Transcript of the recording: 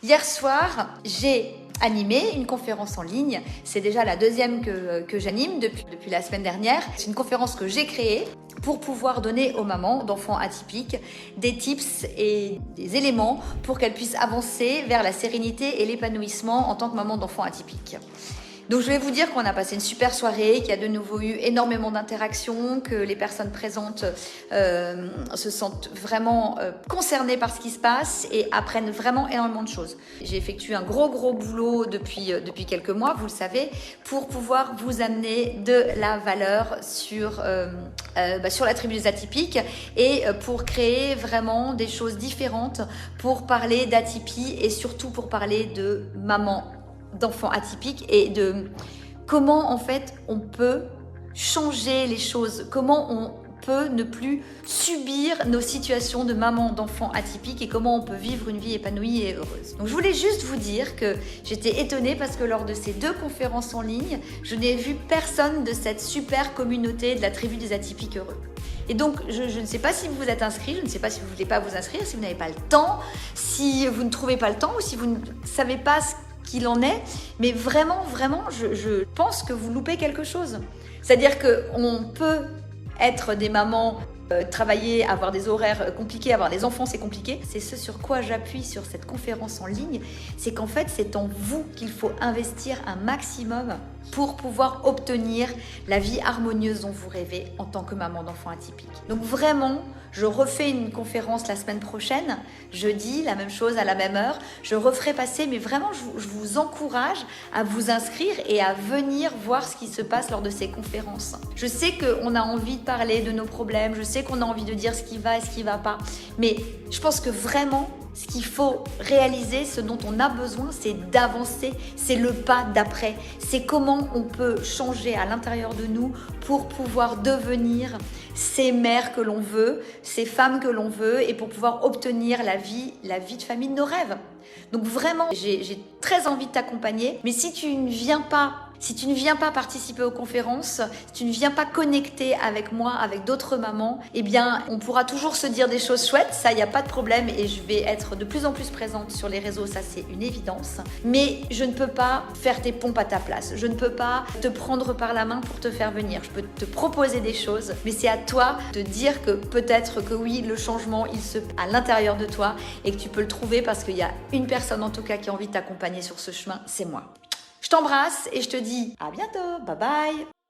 Hier soir, j'ai animé une conférence en ligne. C'est déjà la deuxième que j'anime depuis la semaine dernière. C'est une conférence que j'ai créée pour pouvoir donner aux mamans d'enfants atypiques des tips et des éléments pour qu'elles puissent avancer vers la sérénité et l'épanouissement en tant que maman d'enfants atypiques. Donc je vais vous dire qu'on a passé une super soirée, qu'il y a de nouveau eu énormément d'interactions, que les personnes présentes se sentent vraiment concernées par ce qui se passe et apprennent vraiment énormément de choses. J'ai effectué un gros boulot depuis quelques mois, vous le savez, pour pouvoir vous amener de la valeur sur la tribu des atypiques et pour créer vraiment des choses différentes pour parler d'atypie et surtout pour parler de maman d'enfants atypiques et de comment en fait on peut changer les choses, comment on peut ne plus subir nos situations de maman d'enfants atypiques et comment on peut vivre une vie épanouie et heureuse. Donc je voulais juste vous dire que j'étais étonnée parce que lors de ces deux conférences en ligne, je n'ai vu personne de cette super communauté de la tribu des atypiques heureux. Et donc, je ne sais pas si vous vous êtes inscrit, je ne sais pas si vous ne voulez pas vous inscrire, si vous n'avez pas le temps, si vous ne trouvez pas le temps ou si vous ne savez pas ce qu'il en est, mais vraiment, je pense que vous loupez quelque chose. C'est-à-dire qu'on peut être des mamans, travailler, avoir des horaires compliqués, avoir des enfants, c'est compliqué. C'est ce sur quoi j'appuie sur cette conférence en ligne, c'est qu'en fait, c'est en vous qu'il faut investir un maximum pour pouvoir obtenir la vie harmonieuse dont vous rêvez en tant que maman d'enfants atypiques. Donc vraiment, je refais une conférence la semaine prochaine, jeudi, la même chose à la même heure. Je referai passer, mais vraiment, je vous encourage à vous inscrire et à venir voir ce qui se passe lors de ces conférences. Je sais qu'on a envie de parler de nos problèmes, je sais qu'on a envie de dire ce qui va et ce qui ne va pas, mais je pense que vraiment, ce qu'il faut réaliser, ce dont on a besoin, c'est d'avancer, c'est le pas d'après. C'est comment on peut changer à l'intérieur de nous pour pouvoir devenir ces mères que l'on veut, ces femmes que l'on veut et pour pouvoir obtenir la vie de famille de nos rêves. Donc vraiment, j'ai très envie de t'accompagner, mais si tu ne viens pas participer aux conférences, si tu ne viens pas connecter avec moi, avec d'autres mamans, eh bien, on pourra toujours se dire des choses chouettes, ça, il n'y a pas de problème et je vais être de plus en plus présente sur les réseaux, ça, c'est une évidence. Mais je ne peux pas faire tes pompes à ta place. Je ne peux pas te prendre par la main pour te faire venir. Je peux te proposer des choses, mais c'est à toi de dire que peut-être que oui, le changement, il se passe à l'intérieur de toi et que tu peux le trouver parce qu'il y a une personne en tout cas qui a envie de t'accompagner sur ce chemin, c'est moi. Je t'embrasse et je te dis à bientôt, bye bye.